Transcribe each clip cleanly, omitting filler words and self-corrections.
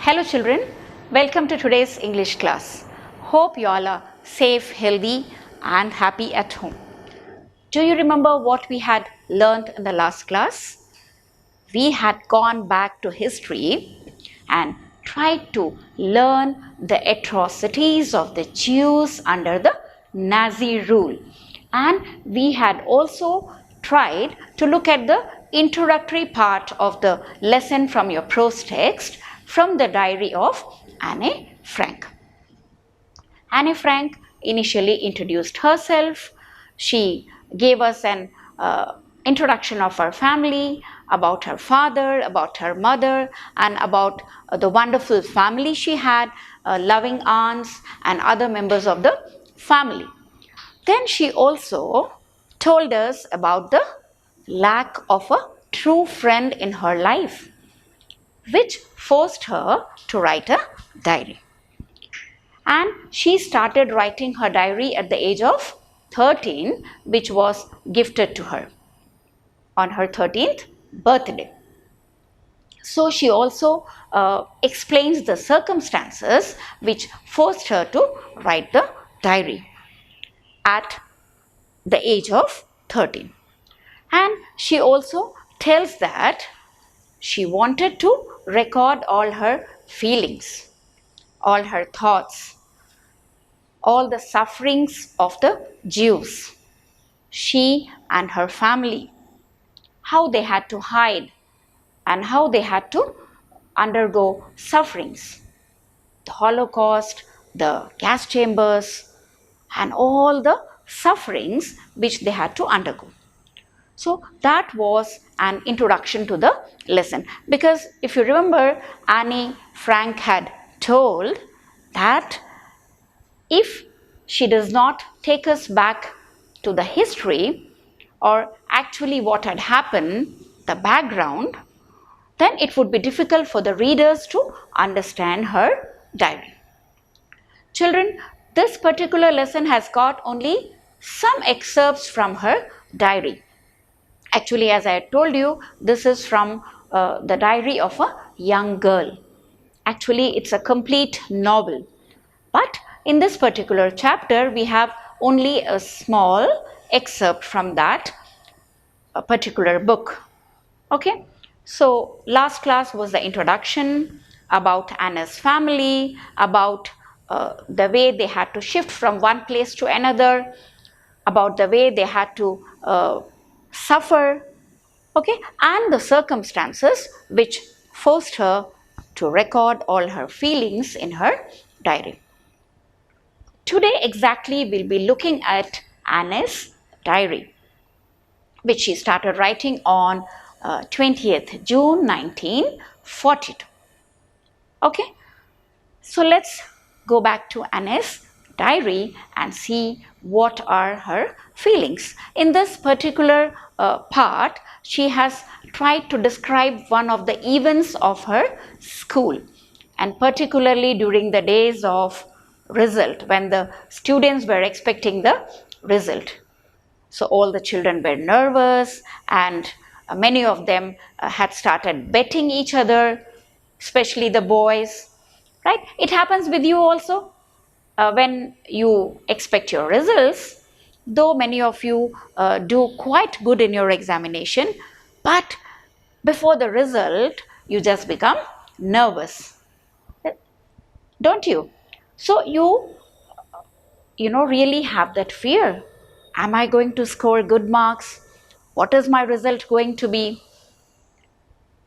Hello children, welcome to today's English class. Hope you all are safe, healthy and happy at home. Do you remember what we had learned in the last class? We had gone back to history and tried to learn the atrocities of the Jews under the Nazi rule. And we had also tried to look at the introductory part of the lesson from your prose text from the diary of Anne Frank. Anne Frank initially introduced herself. She gave us an introduction of her family, about her father, about her mother, and about the wonderful family she had, loving aunts and other members of the family. Then she also told us about the lack of a true friend in her life, which forced her to write a diary. And she started writing her diary at the age of 13, which was gifted to her on her 13th birthday. So she also explains the circumstances which forced her to write the diary at the age of 13. And she also tells that she wanted to record all her feelings, all her thoughts, all the sufferings of the Jews, she and her family, how they had to hide and how they had to undergo sufferings, the Holocaust, the gas chambers, and all the sufferings which they had to undergo. So that was an introduction to the lesson, because if you remember, Anne Frank had told that if she does not take us back to the history or actually what had happened, the background, then it would be difficult for the readers to understand her diary. Children, this particular lesson has got only some excerpts from her diary. Actually, as I told you, this is from the diary of a young girl. Actually, it's a complete novel. But in this particular chapter, we have only a small excerpt from that particular book. Okay, so last class was the introduction about Anna's family, about the way they had to shift from one place to another, about the way they had to suffer, okay, and the circumstances which forced her to record all her feelings in her diary. Today exactly we'll be looking at Anne's diary, which she started writing on 20th June 1942. Okay, so let's go back to Anne's diary and see what are her feelings. In this particular part, she has tried to describe one of the events of her school, and particularly during the days of result, when the students were expecting the result. So all the children were nervous, and many of them had started betting each other, especially the boys, right? It happens with you also. When you expect your results, though many of you do quite good in your examination, but before the result, you just become nervous, don't you? So you really have that fear. Am I going to score good marks? What is my result going to be?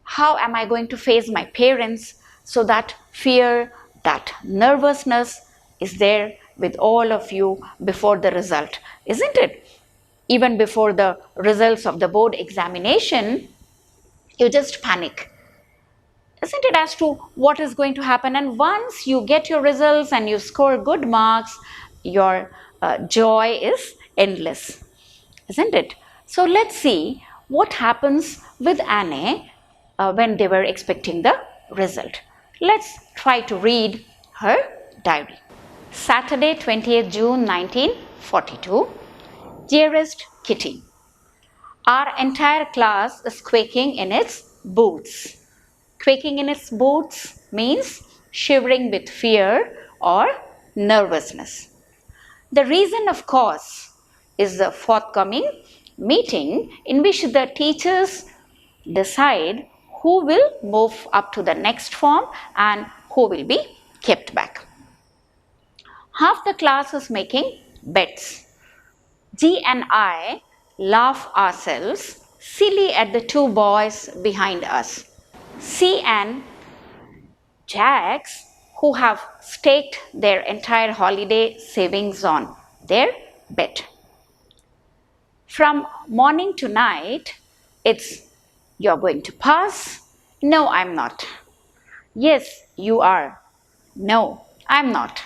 How am I going to face my parents? So that fear, that nervousness is there with all of you before the result, isn't it? Even before the results of the board examination, you just panic, isn't it, as to what is going to happen? And once you get your results and you score good marks, your joy is endless, isn't it? So let's see what happens with Anne when they were expecting the result. Let's try to read her diary. Saturday, 20th June 1942. Dearest Kitty, our entire class is quaking in its boots. Quaking in its boots means shivering with fear or nervousness. The reason, of course, is the forthcoming meeting in which the teachers decide who will move up to the next form and who will be kept back. Half the class is making bets. G and I laugh ourselves silly at the two boys behind us. C and Jax, who have staked their entire holiday savings on their bet. From morning to night, it's you're going to pass. No, I'm not. Yes, you are. No, I'm not.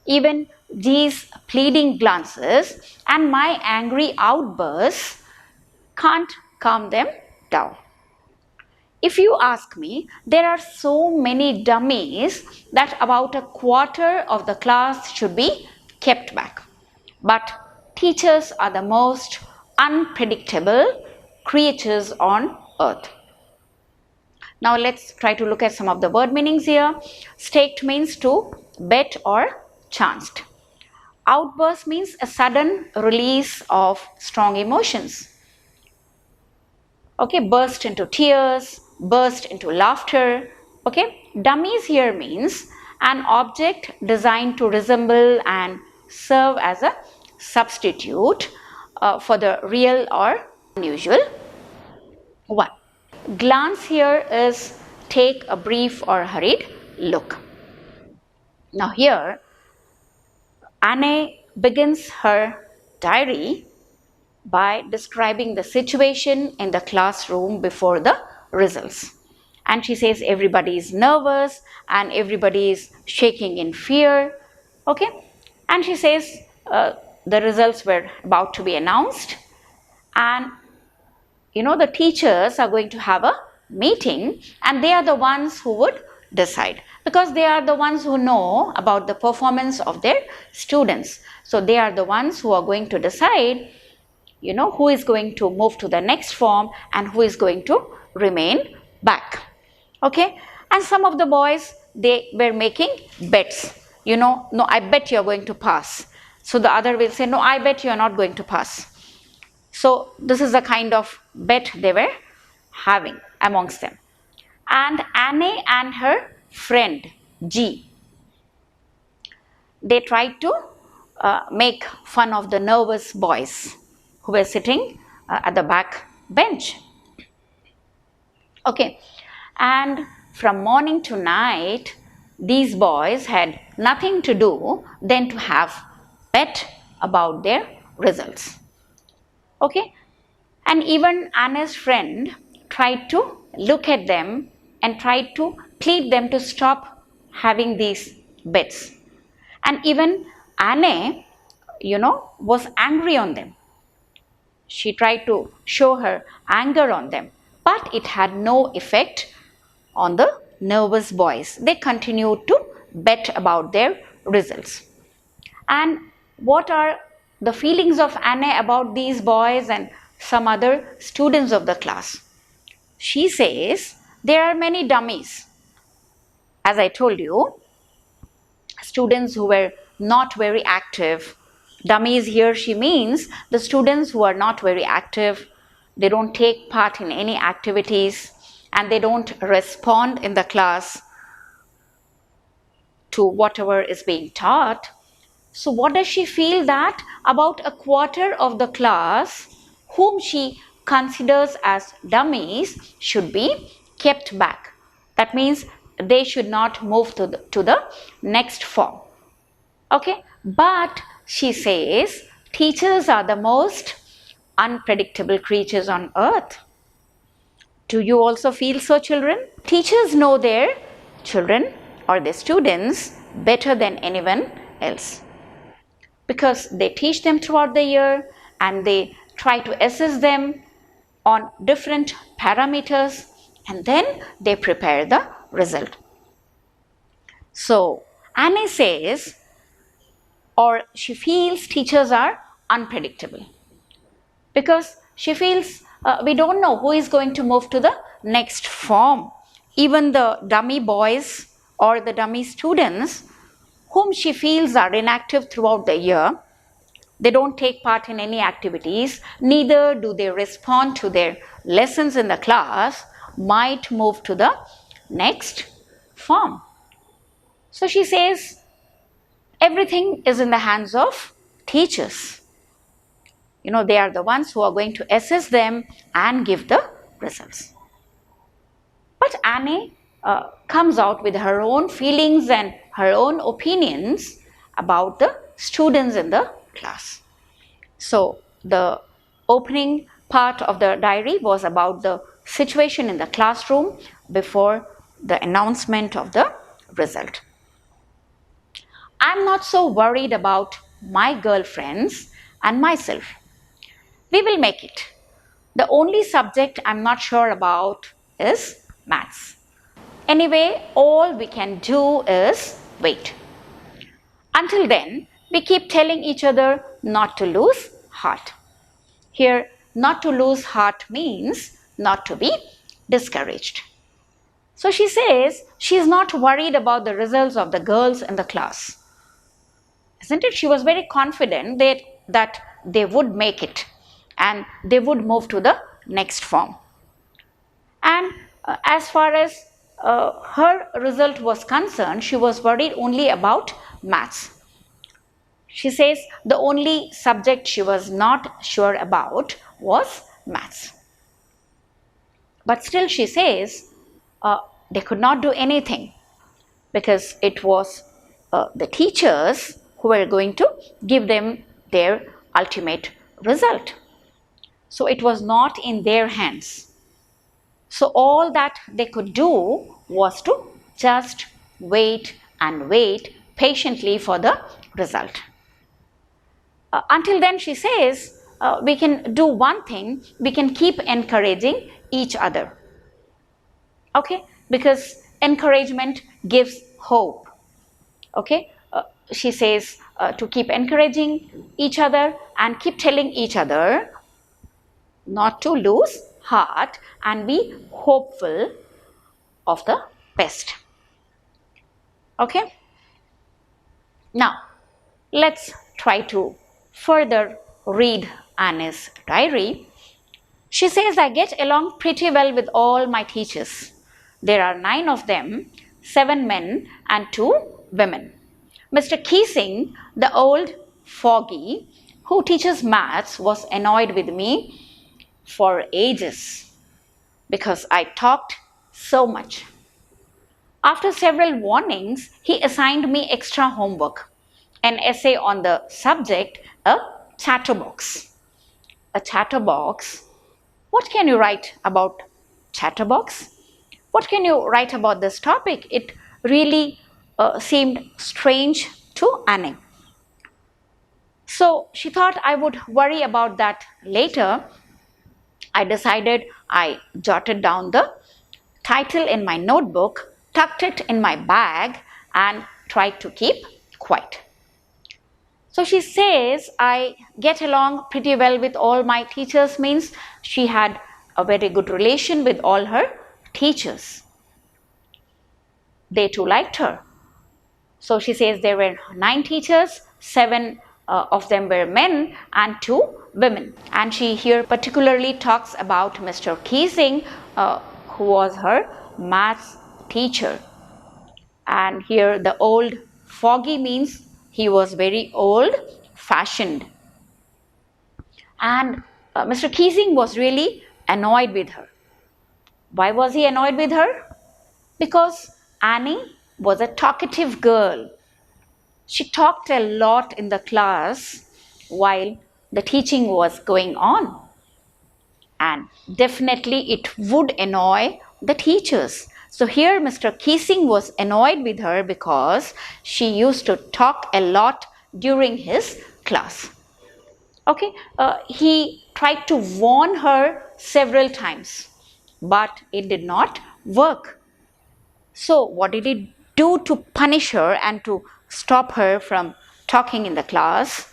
Even these pleading glances and my angry outbursts can't calm them down. If you ask me, there are so many dummies that about a quarter of the class should be kept back. But teachers are the most unpredictable creatures on earth. Now let's try to look at some of the word meanings here. Staked means to bet or chanced. Outburst means a sudden release of strong emotions. Okay, burst into tears, burst into laughter. Okay, dummies here means an object designed to resemble and serve as a substitute for the real or unusual one. Glance here is take a brief or hurried look. Now here, Anne begins her diary by describing the situation in the classroom before the results. And she says everybody is nervous and everybody is shaking in fear. Okay, and she says the results were about to be announced, and the teachers are going to have a meeting, and they are the ones who would decide, because they are the ones who know about the performance of their students. So they are the ones who are going to decide who is going to move to the next form and who is going to remain back. Okay, and some of the boys, they were making bets. No, I bet you're going to pass. So the other will say, no, I bet you're not going to pass. So this is the kind of bet they were having amongst them. And Anne and her friend G, they tried to make fun of the nervous boys who were sitting at the back bench. Okay, and from morning to night, these boys had nothing to do than to have bet about their results. Okay, and even Anna's friend tried to look at them and tried to plead them to stop having these bets. And even Anne, was angry on them. She tried to show her anger on them, but it had no effect on the nervous boys. They continued to bet about their results. And what are the feelings of Anne about these boys and some other students of the class? She says there are many dummies. As I told you, students who were not very active. Dummies here she means the students who are not very active, they don't take part in any activities and they don't respond in the class to whatever is being taught. So what does she feel? That about a quarter of the class whom she considers as dummies should be kept back. That means they should not move to the next form. Okay, but she says teachers are the most unpredictable creatures on earth. Do you also feel so, children? Teachers know their children or their students better than anyone else, because they teach them throughout the year and they try to assess them on different parameters, and then they prepare the result. So Anne says, or she feels teachers are unpredictable, because she feels we don't know who is going to move to the next form. Even the dummy boys or the dummy students whom she feels are inactive throughout the year. They don't take part in any activities, neither do they respond to their lessons in the class, might move to the next form. So she says, everything is in the hands of teachers. They are the ones who are going to assess them and give the results. But Annie comes out with her own feelings and her own opinions about the students in the class. So the opening part of the diary was about the situation in the classroom before the announcement of the result. I'm not so worried about my girlfriends and myself. We will make it. The only subject I'm not sure about is maths. Anyway, all we can do is wait. Until then, we keep telling each other not to lose heart. Here, not to lose heart means not to be discouraged. So she says she is not worried about the results of the girls in the class. Isn't it? She was very confident that they would make it and they would move to the next form. And as far as her result was concerned, she was worried only about maths. She says the only subject she was not sure about was maths. But still she says they could not do anything because it was the teachers who were going to give them their ultimate result. So it was not in their hands. So all that they could do was to just wait and wait patiently for the result. Until then, she says, we can do one thing, we can keep encouraging each other. Okay, because encouragement gives hope. Okay, she says to keep encouraging each other and keep telling each other not to lose heart and be hopeful of the best. Okay, now let's try to further read Annie's diary. She says, I get along pretty well with all my teachers. There are 9 of them, 7 men and 2 women. Mr. Keesing, the old fogey who teaches maths, was annoyed with me for ages because I talked so much. After several warnings, he assigned me extra homework, an essay on the subject, a chatterbox. A chatterbox? What can you write about chatterbox? What can you write about this topic? It really seemed strange to Annie. So she thought I would worry about that later. I decided I jotted down the title in my notebook, tucked it in my bag and tried to keep quiet. So she says, I get along pretty well with all my teachers, means she had a very good relation with all her teachers. They too liked her. So she says there were 9 teachers, 7 of them were men and 2 women. And she here particularly talks about Mr. Keesing, who was her maths teacher. And here the old fogey means he was very old fashioned. And Mr. Keesing was really annoyed with her. Why was he annoyed with her? Because Annie was a talkative girl. She talked a lot in the class while the teaching was going on. And definitely it would annoy the teachers. So here Mr. Keesing was annoyed with her because she used to talk a lot during his class. Okay, he tried to warn her several times, but it did not work. So what did he do to punish her and to stop her from talking in the class?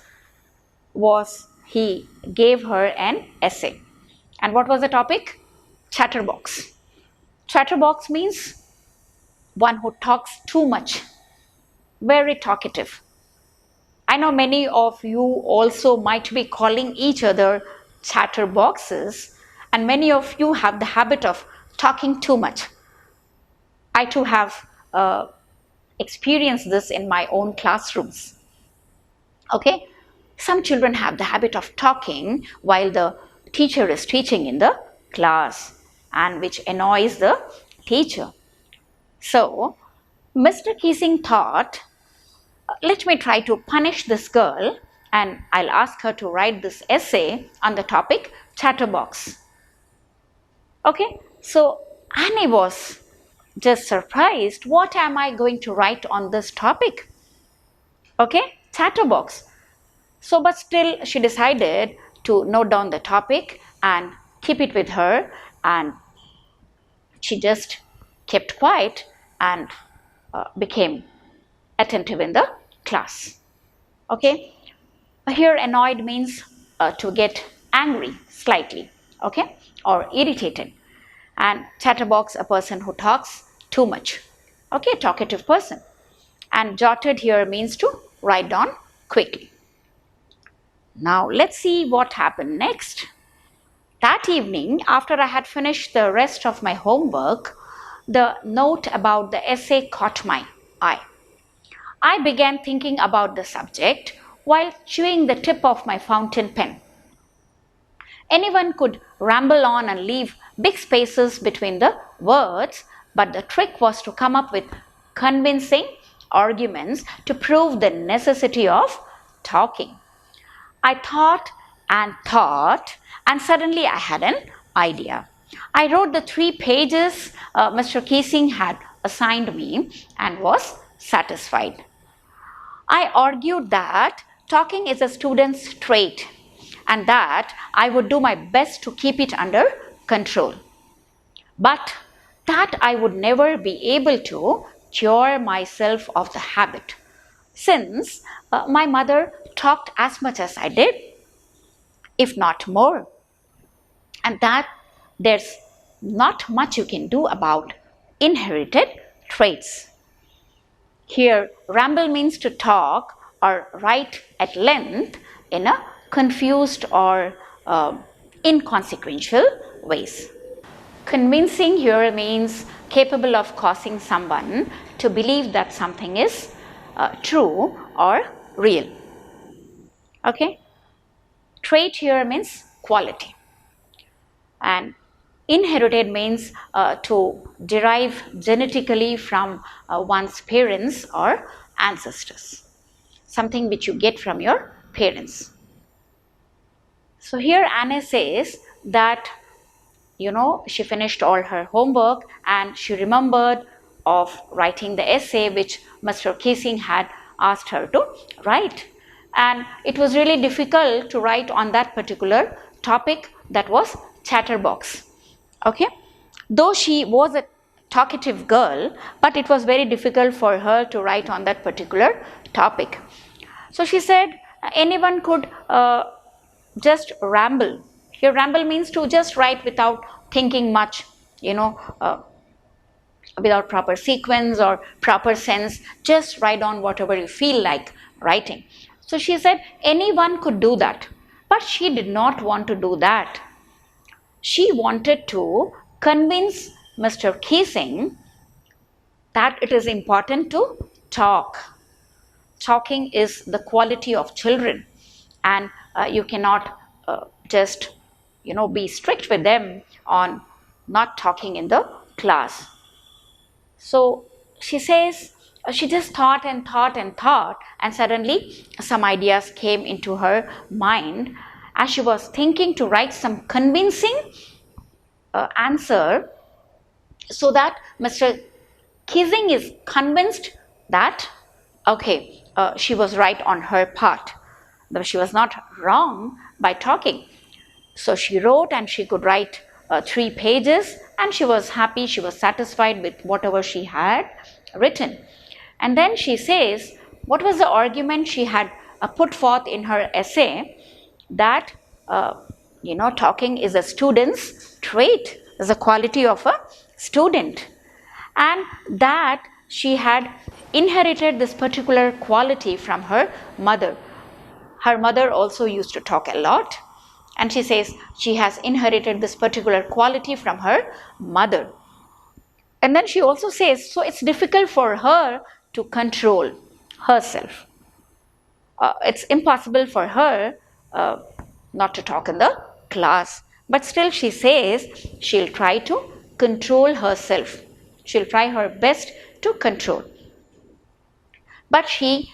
Was he gave her an essay. And what was the topic? Chatterbox. Chatterbox means one who talks too much, very talkative. I know many of you also might be calling each other chatterboxes, and many of you have the habit of talking too much. I too have experienced this in my own classrooms. Okay, some children have the habit of talking while the teacher is teaching in the class, and which annoys the teacher. So, Mr. Keesing thought, let me try to punish this girl, and I'll ask her to write this essay on the topic chatterbox. Okay, so Annie was just surprised. What am I going to write on this topic? Okay, chatterbox. So, but still she decided to note down the topic and keep it with her, and she just kept quiet and became attentive in the class. Okay, here annoyed means to get angry slightly, okay, or irritated, and chatterbox, a person who talks too much, okay, talkative person, and jotted here means to write down quickly. Now let's see what happened next. That evening, after I had finished the rest of my homework, the note about the essay caught my eye. I began thinking about the subject while chewing the tip of my fountain pen. Anyone could ramble on and leave big spaces between the words, but the trick was to come up with convincing arguments to prove the necessity of talking. I thought, and suddenly I had an idea. I wrote the 3 pages Mr. Keesing had assigned me and was satisfied. I argued that talking is a student's trait and that I would do my best to keep it under control, but that I would never be able to cure myself of the habit, since my mother talked as much as I did, if not more, and that there's not much you can do about inherited traits. Here, ramble means to talk or write at length in a confused or inconsequential ways. Convincing here means capable of causing someone to believe that something is true or real. Okay? Trait here means quality. And inherited means to derive genetically from one's parents or ancestors, something which you get from your parents. So here Anna says that, you know, she finished all her homework and she remembered of writing the essay which Mr. Keesing had asked her to write, and it was really difficult to write on that particular topic, that was chatterbox. Okay, though she was a talkative girl, but it was very difficult for her to write on that particular topic. So she said anyone could just ramble. Here ramble means to just write without thinking much, you know, without proper sequence or proper sense, just write on whatever you feel like writing. So she said anyone could do that, but she did not want to do that. She wanted to convince Mr. Keesing that it is important to talk. Talking is the quality of children, and you cannot just, you know, be strict with them on not talking in the class. So she says she just thought, and suddenly some ideas came into her mind as she was thinking to write some convincing answer so that Mr. Keesing is convinced that, okay, she was right on her part, though she was not wrong by talking. So she wrote, and she could write 3 pages, and she was happy, she was satisfied with whatever she had written. And then she says, what was the argument she had put forth in her essay, that you know, talking is a student's trait, is a quality of a student, and that she had inherited this particular quality from her mother. Her mother also used to talk a lot, and she says she has inherited this particular quality from her mother. And then she also says, so it's difficult for her to control herself. It's impossible for her not to talk in the class. But still she says she'll try to control herself. She'll try her best to control. But she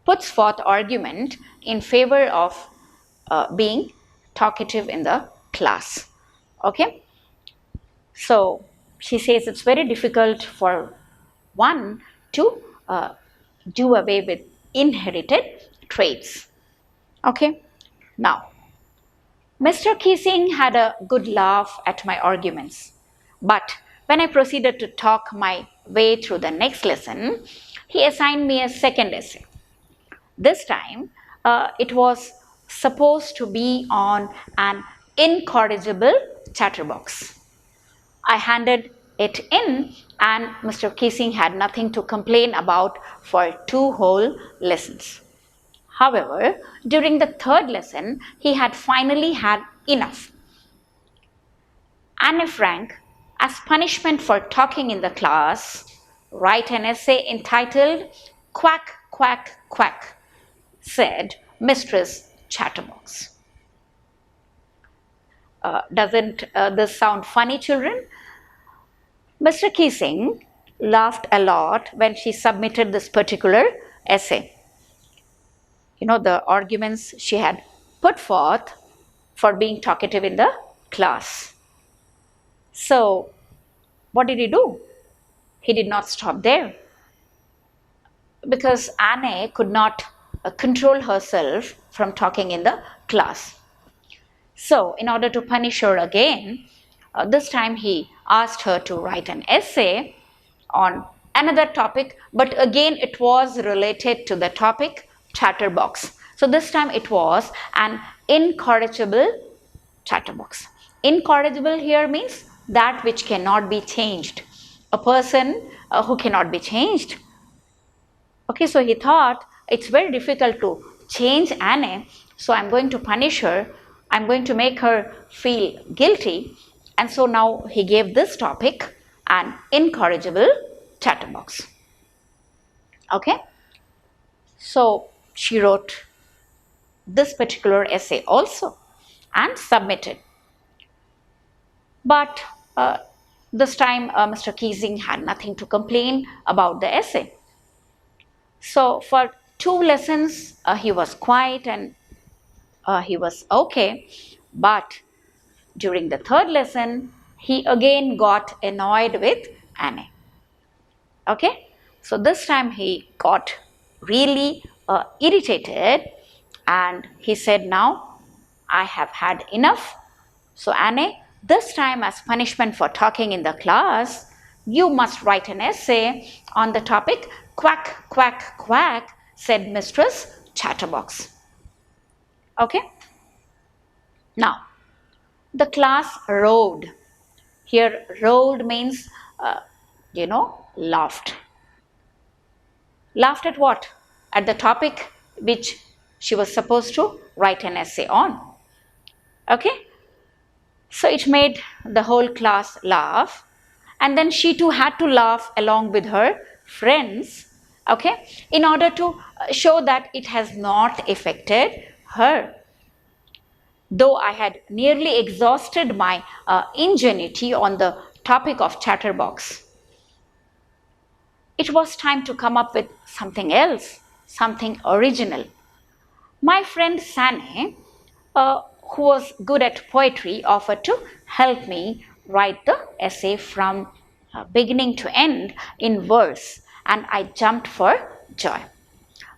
puts forth argument in favor of being talkative in the class. Okay. So she says it's very difficult for one to do away with inherited traits. Okay. Now, Mr. Keesing had a good laugh at my arguments, but when I proceeded to talk my way through the next lesson, he assigned me a second essay. This time, it was supposed to be on an incorrigible chatterbox. I handed it in, and Mr. Keesing had nothing to complain about for 2 whole lessons. However, during the third lesson, he had finally had enough. Anne Frank, as punishment for talking in the class, write an essay entitled Quack, Quack, Quack, said Mistress Chatterbox. Doesn't this sound funny, children? Mr. Keesing laughed a lot when she submitted this particular essay. You know, the arguments she had put forth for being talkative in the class. So, what did he do? He did not stop there, because Anne could not control herself from talking in the class. So, in order to punish her again, this time he asked her to write an essay on another topic, but again it was related to the topic chatterbox. So this time it was an incorrigible chatterbox. Incorrigible here means that which cannot be changed. A person who cannot be changed. Okay, so he thought it's very difficult to change Anne, so I'm going to punish her. I'm going to make her feel guilty. And so now he gave this topic an incorrigible chatterbox. Okay, so she wrote this particular essay also and submitted. But this time Mr. Keesing had nothing to complain about the essay. So for 2 lessons he was quiet and he was okay. But during the third lesson, he again got annoyed with Anne. Okay, so this time he got really irritated, and he said, now I have had enough. So Anne, this time as punishment for talking in the class, you must write an essay on the topic Quack, Quack, Quack, said Mistress Chatterbox. Okay, now the class roared. Here roared means, laughed. Laughed at what? At the topic which she was supposed to write an essay on. Okay, so it made the whole class laugh, and then she too had to laugh along with her friends, okay, in order to show that it has not affected her. Though I had nearly exhausted my ingenuity on the topic of chatterbox, it was time to come up with something else, something original. My friend Sane, who was good at poetry, offered to help me write the essay from beginning to end in verse, and I jumped for joy.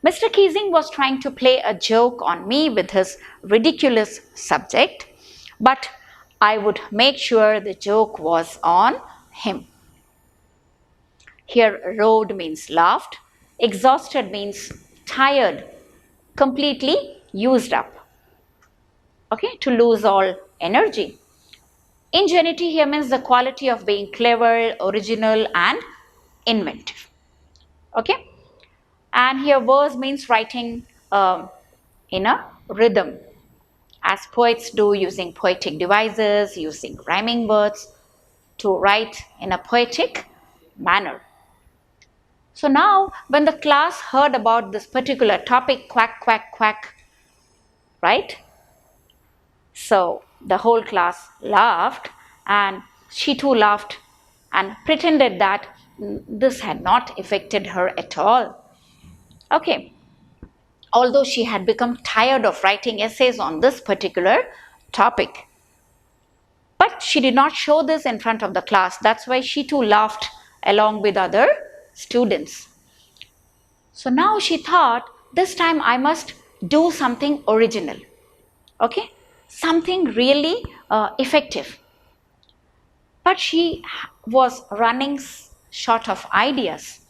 Mr. Keesing was trying to play a joke on me with his ridiculous subject, but I would make sure the joke was on him. Here roared means laughed, exhausted means tired, completely used up. Okay, to lose all energy. Ingenuity here means the quality of being clever, original and inventive. Okay, and here verse means writing in a rhythm, as poets do, using poetic devices, using rhyming words to write in a poetic manner. So now when the class heard about this particular topic, quack, quack, quack, right? So the whole class laughed, and she too laughed and pretended that this had not affected her at all. Okay, although she had become tired of writing essays on this particular topic. But she did not show this in front of the class. That's why she too laughed along with other students. So now she thought, this time I must do something original. Okay, something really effective. But she was running short of ideas.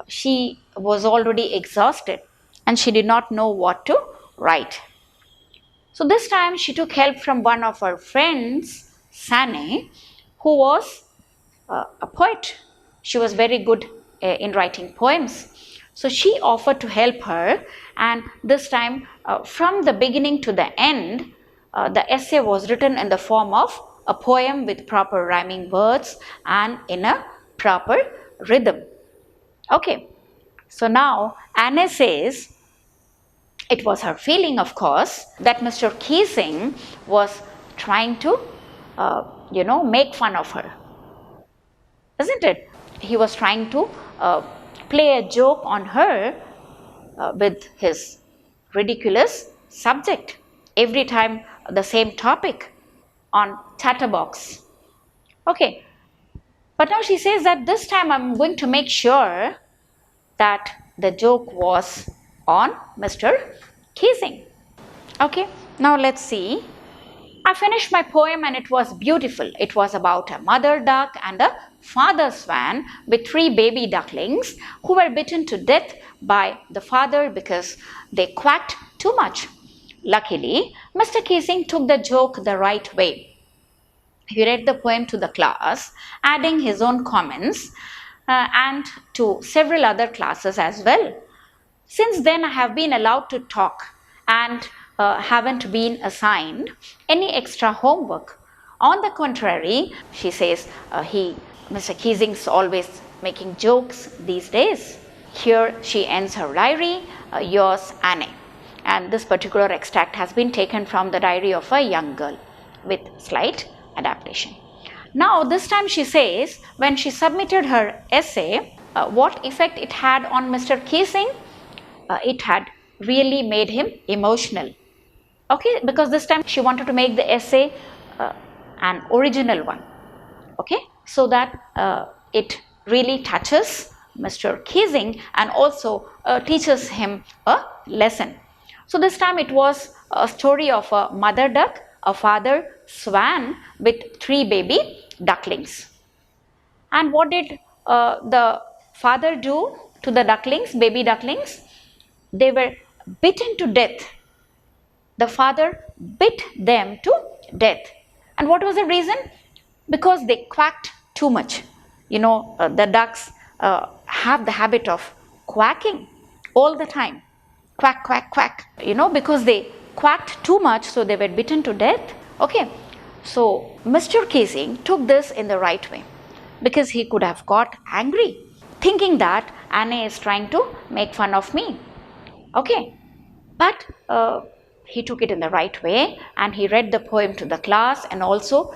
She was already exhausted and she did not know what to write. So this time she took help from one of her friends, Sane, who was a poet. She was very good in writing poems. So she offered to help her, and this time from the beginning to the end, the essay was written in the form of a poem with proper rhyming words and in a proper rhythm. Okay, so now Anne says it was her feeling, of course, that Mr. Keesing was trying to, make fun of her. Isn't it? He was trying to play a joke on her with his ridiculous subject. Every time the same topic on chatterbox. Okay. But now she says that this time I'm going to make sure that the joke was on Mr. Keesing. Okay. Now let's see. I finished my poem and it was beautiful. It was about a mother duck and a father swan with 3 baby ducklings who were bitten to death by the father because they quacked too much. Luckily, Mr. Keesing took the joke the right way. He read the poem to the class, adding his own comments and to several other classes as well. Since then, I have been allowed to talk and haven't been assigned any extra homework. On the contrary, she says, Mr. Keesing's always making jokes these days. Here she ends her diary, yours Anne. And this particular extract has been taken from the diary of a young girl with slight adaptation. Now this time she says, when she submitted her essay, what effect it had on Mr. Keesing? It had really made him emotional. Okay, because this time she wanted to make the essay an original one. Okay, so that it really touches Mr. Keesing and also teaches him a lesson. So this time it was a story of a mother duck, a father swan with 3 baby ducklings. And what did the father do to the ducklings, baby ducklings? They were bitten to death. The father bit them to death. And what was the reason? Because they quacked too much. The ducks have the habit of quacking all the time. Quack, quack, quack. Because they quacked too much, so they were bitten to death. Okay. So Mr. Keesing took this in the right way, because he could have got angry, thinking that Anne is trying to make fun of me. Okay. But he took it in the right way, and he read the poem to the class and also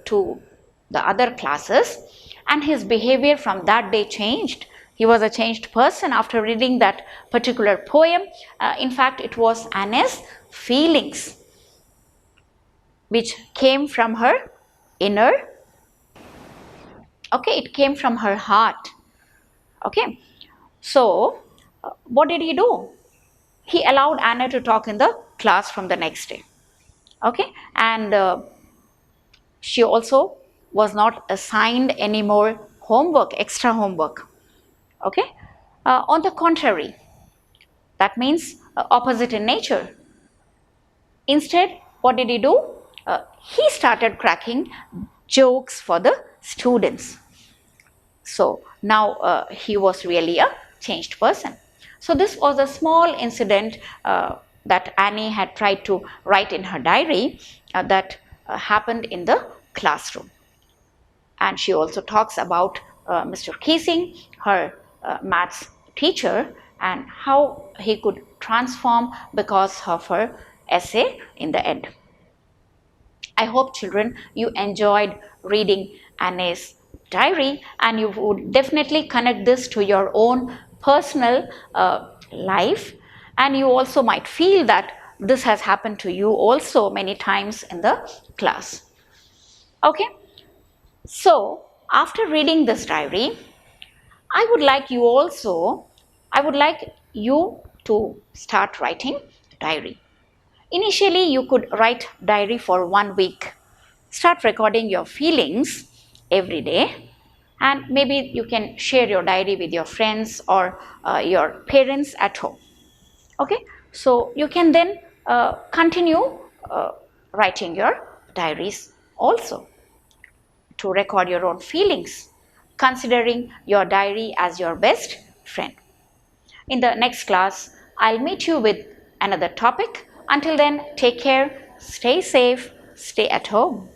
to the other classes, and his behavior from that day changed. He was a changed person after reading that particular poem. In fact, it was Anne's feelings which came from her inner. Okay, it came from her heart. Okay, so what did he do? He allowed Anne to talk in the class from the next day. Okay, and she also was not assigned any more homework, extra homework. Okay, on the contrary, that means opposite in nature. Instead, what did he do? He started cracking jokes for the students. So now he was really a changed person. So this was a small incident that Annie had tried to write in her diary that happened in the classroom. And she also talks about Mr. Keesing, her maths teacher, and how he could transform because of her essay in the end. I hope, children, you enjoyed reading Annie's diary, and you would definitely connect this to your own personal life, and you also might feel that this has happened to you also many times in the class. Okay, so after reading this diary, I would like you to start writing diary. Initially, you could write diary for 1 week. Start recording your feelings every day, and maybe you can share your diary with your friends or your parents at home. Okay, so you can then continue writing your diaries also to record your own feelings, considering your diary as your best friend. In the next class, I'll meet you with another topic. Until then, take care, stay safe, stay at home.